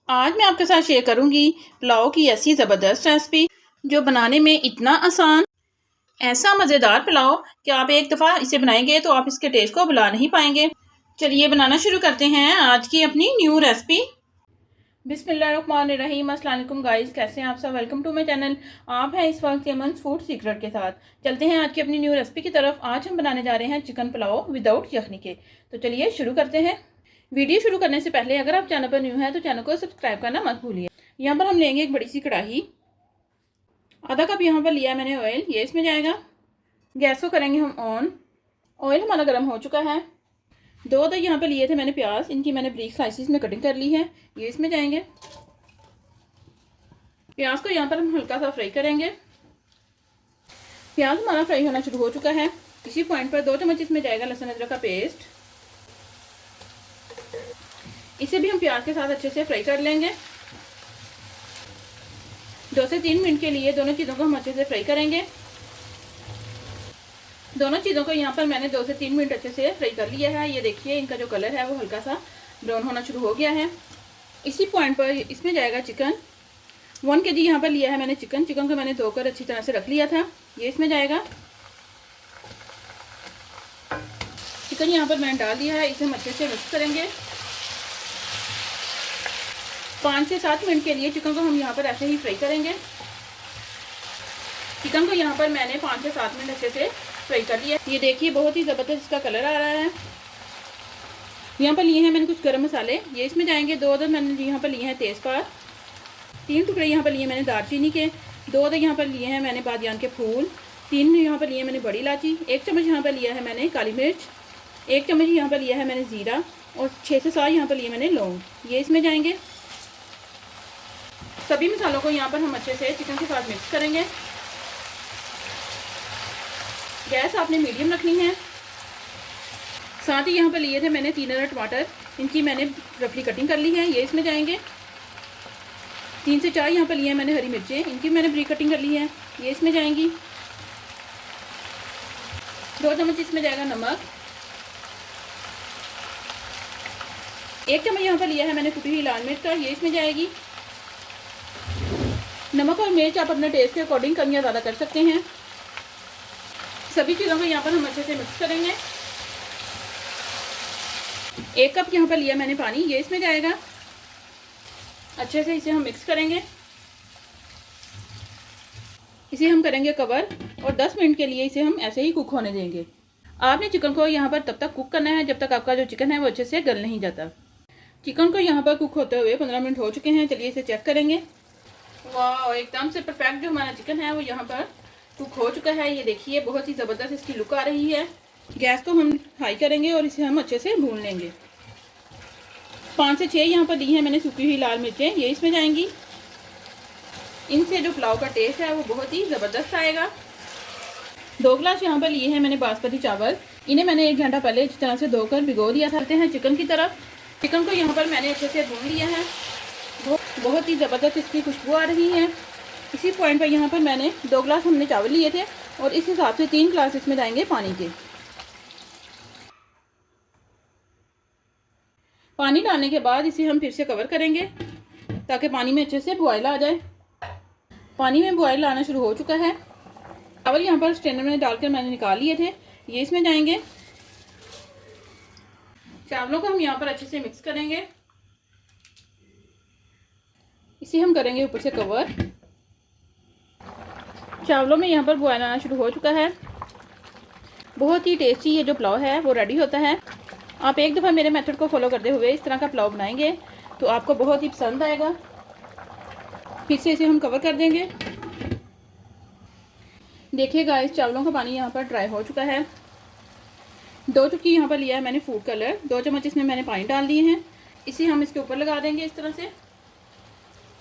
आज मैं आपके साथ शेयर करूंगी पुलाव की ऐसी ज़बरदस्त रेसिपी जो बनाने में इतना आसान, ऐसा मज़ेदार पुलाव कि आप एक दफ़ा इसे बनाएंगे तो आप इसके टेस्ट को भुला नहीं पाएंगे। चलिए बनाना शुरू करते हैं आज की अपनी न्यू रेसिपी। बिस्मिल्लाहिर्रहमानिर्रहीम। अस्सलाम वालेकुम गाइस, कैसे हैं आप सब। Welcome to my channel. आप हैं इस वक्त यमन्स फूड सीक्रेट के साथ। चलते हैं आज की अपनी न्यू रेसिपी की तरफ। आज हम बनाने जा रहे हैं चिकन पुलाव विदाउट यखनी के। तो चलिए शुरू करते हैं। वीडियो शुरू करने से पहले अगर आप चैनल पर न्यू हैं तो चैनल को सब्सक्राइब करना मत भूलिए। यहाँ पर हम लेंगे एक बड़ी सी कढ़ाई, आधा कप यहाँ पर लिया है मैंने ऑयल, ये इसमें जाएगा। गैस को करेंगे हम ऑन। ऑयल हमारा गर्म हो चुका है। दो अदर यहाँ पर लिए थे मैंने प्याज, इनकी मैंने ब्रीक स्लाइसिस में कटिंग कर ली है, ये इसमें जाएंगे। प्याज को यहाँ पर हम हल्का सा फ्राई करेंगे। प्याज हमारा फ्राई होना शुरू हो चुका है। इसी पॉइंट पर 2 चम्मच इसमें जाएगा लहसुन अदरक का पेस्ट। इसे भी हम प्याज के साथ अच्छे से फ्राई कर लेंगे। 2 से 3 मिनट के लिए दोनों चीज़ों को हम अच्छे से फ्राई करेंगे। दोनों चीज़ों को यहाँ पर मैंने 2 से 3 मिनट अच्छे से फ्राई कर लिया है। ये देखिए इनका जो कलर है वो हल्का सा ब्राउन होना शुरू हो गया है। इसी पॉइंट पर इसमें जाएगा चिकन। 1 kg यहाँ पर लिया है मैंने चिकन। चिकन को मैंने धोकर अच्छी तरह से रख लिया था, ये इसमें जाएगा। चिकन यहाँ पर मैंने डाल दिया है, इसे हम अच्छे से मिक्स करेंगे। 5 से 7 मिनट के लिए चिकन को हम यहाँ पर ऐसे ही फ्राई करेंगे। चिकन को यहाँ पर मैंने 5 से 7 मिनट अच्छे से फ्राई कर लिया। ये देखिए बहुत ही ज़बरदस्त इसका कलर आ रहा है। यहाँ पर लिए हैं मैंने कुछ गरम मसाले, ये इसमें जाएंगे। 2 अदर मैंने यहाँ पर लिए हैं तेज़पात, 3 टुकड़े यहाँ पर लिए मैंने दालचीनी के, 2 अदर यहाँ पर लिए हैं मैंने बादियान के फूल, 3 यहाँ पर लिए मैंने बड़ी इलायची, 1 चम्मच यहाँ पर लिया है मैंने काली मिर्च, 1 चम्मच यहाँ पर लिया है मैंने ज़ीरा और 6 से 7 यहाँ पर लिए मैंने लौंग, ये इसमें जाएंगे। सभी मसालों को यहाँ पर हम अच्छे से चिकन के साथ मिक्स करेंगे। गैस आपने मीडियम रखनी है। साथ ही यहाँ पर लिए थे मैंने 3 अदर टमाटर, इनकी मैंने रफली कटिंग कर ली है, ये इसमें जाएंगे। 3 से 4 यहाँ पर लिए मैंने हरी मिर्चें, इनकी मैंने ब्रीक कटिंग कर ली है, ये इसमें जाएंगी। 2 चम्मच इसमें जाएगा नमक। 1 चम्मच यहाँ पर लिया है मैंने कुटी हुई लाल मिर्च का, ये इसमें जाएगी। नमक और मिर्च आप अपने टेस्ट के अकॉर्डिंग कम या ज़्यादा कर सकते हैं। सभी चीज़ों को यहाँ पर हम अच्छे से मिक्स करेंगे। 1 कप यहाँ पर लिया मैंने पानी, ये इसमें जाएगा। अच्छे से इसे हम मिक्स करेंगे। इसे हम करेंगे कवर और 10 मिनट के लिए इसे हम ऐसे ही कुक होने देंगे। आपने चिकन को यहाँ पर तब तक कुक करना है जब तक आपका जो चिकन है वो अच्छे से गल नहीं जाता। चिकन को यहाँ पर कुक होते हुए 15 मिनट हो चुके हैं। चलिए इसे चेक करेंगे। वाह, एकदम से परफेक्ट जो हमारा चिकन है वो यहाँ पर कुक हो चुका है। ये देखिए बहुत ही ज़बरदस्त इसकी लुक आ रही है। गैस को हम हाई करेंगे और इसे हम अच्छे से भून लेंगे। 5 से 6 यहाँ पर ली है मैंने सूखी हुई लाल मिर्चें, ये इसमें जाएंगी। इनसे जो पुलाव का टेस्ट है वो बहुत ही ज़बरदस्त आएगा। 2 गिलास यहाँ पर लिए हैं मैंने बासमती चावल, इन्हें मैंने 1 घंटा पहले इस तरह से धोकर भिगो दिया था। हैं चिकन की तरफ। चिकन को यहाँ पर मैंने अच्छे से भून लिया है। बहुत ही ज़बरदस्त इसकी खुशबू आ रही है। इसी पॉइंट पर यहाँ पर मैंने 2 गिलास हमने चावल लिए थे और इस हिसाब से 3 गिलास इसमें जाएंगे पानी के। पानी डालने के बाद इसे हम फिर से कवर करेंगे ताकि पानी में अच्छे से बॉयल आ जाए। पानी में बॉयल आना शुरू हो चुका है। चावल यहाँ पर स्ट्रेनर में डालकर मैंने निकाल लिए थे, ये इसमें जाएंगे। चावलों को हम यहाँ पर अच्छे से मिक्स करेंगे। इसे हम करेंगे ऊपर से कवर। चावलों में यहाँ पर बॉयल आना शुरू हो चुका है। बहुत ही टेस्टी ये जो पुलाव है वो रेडी होता है। आप एक दफ़ा मेरे मेथड को फॉलो करते हुए इस तरह का पुलाव बनाएंगे तो आपको बहुत ही पसंद आएगा। फिर से इसे हम कवर कर देंगे। देखिएगा इस चावलों का पानी यहाँ पर ड्राई हो चुका है। 2 चुटकी यहाँ पर लिया है मैंने फूड कलर, 2 चम्मच इसमें मैंने पानी डाल दिए हैं। इसे हम इसके ऊपर लगा देंगे इस तरह से।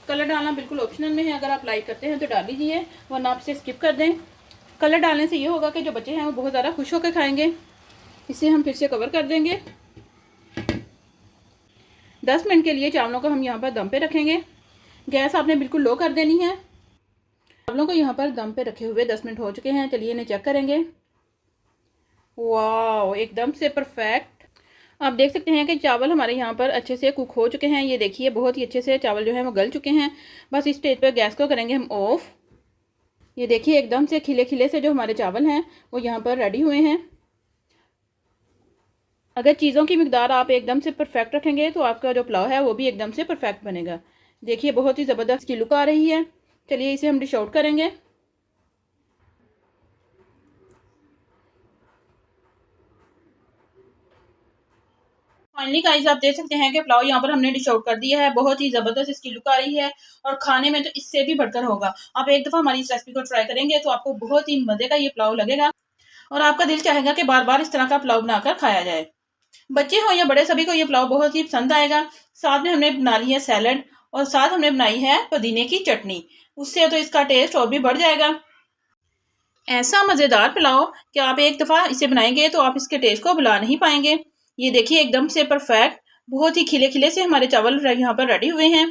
कलर डालना बिल्कुल ऑप्शनल में है, अगर आप लाइक करते हैं तो डाल लीजिए वरना आप इसे स्किप कर दें। कलर डालने से ये होगा कि जो बच्चे हैं वो बहुत ज़्यादा खुश होकर खाएंगे। इसे हम फिर से कवर कर देंगे। 10 मिनट के लिए चावलों को हम यहाँ पर दम पे रखेंगे। गैस आपने बिल्कुल लो कर देनी है। चावलों को यहाँ पर दम पे रखे हुए 10 मिनट हो चुके हैं। चलिए इन्हें चेक करेंगे। वाह, एकदम से परफेक्ट। आप देख सकते हैं कि चावल हमारे यहाँ पर अच्छे से कुक हो चुके हैं। ये देखिए बहुत ही अच्छे से चावल जो है वो गल चुके हैं। बस इस स्टेज पर गैस को करेंगे हम ऑफ। ये देखिए एकदम से खिले खिले से जो हमारे चावल हैं वो यहाँ पर रेडी हुए हैं। अगर चीज़ों की मिकदार आप एकदम से परफेक्ट रखेंगे तो आपका जो पुलाव है वो भी एकदम से परफेक्ट बनेगा। देखिए बहुत ही ज़बरदस्त की लुक आ रही है। चलिए इसे हम डिश आउट करेंगे। फाइनली गाइस आप देख सकते हैं कि पुलाव यहाँ पर हमने डिश आउट कर दिया है। बहुत ही ज़बरदस्त इसकी लुक आ रही है और खाने में तो इससे भी बढ़कर होगा। आप एक दफ़ा हमारी इस रेसिपी को ट्राई करेंगे तो आपको बहुत ही मज़े का ये पुलाव लगेगा और आपका दिल चाहेगा कि बार बार इस तरह का पुलाव बनाकर खाया जाए। बच्चे हो या बड़े सभी को ये पुलाव बहुत ही पसंद आएगा। साथ में हमने बना ली है सैलड और साथ हमने बनाई है पुदीने की चटनी। उससे तो इसका टेस्ट और भी बढ़ जाएगा। ऐसा मज़ेदार पुलाव कि आप एक दफ़ा इसे बनाएंगे तो आप इसके टेस्ट को भुला नहीं पाएंगे। ये देखिए एकदम से परफेक्ट बहुत ही खिले खिले से हमारे चावल यहाँ पर रेडी हुए हैं।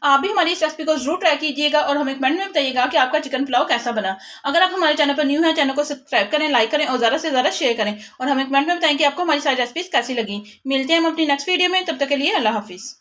आप भी हमारी इस रेसिपी को जरूर ट्राई कीजिएगा और हमें कमेंट में बताइएगा कि आपका चिकन पुलाव कैसा बना। अगर आप हमारे चैनल पर न्यू हैं, चैनल को सब्सक्राइब करें, लाइक करें और ज़्यादा से ज़्यादा शेयर करें और हमें कमेंट में बताएं कि आपको हमारी सारी रेसिपीज कैसी लगी। मिलते हैं हम अपनी नेक्स्ट वीडियो में, तब तक के लिए अल्लाह हाफिज़।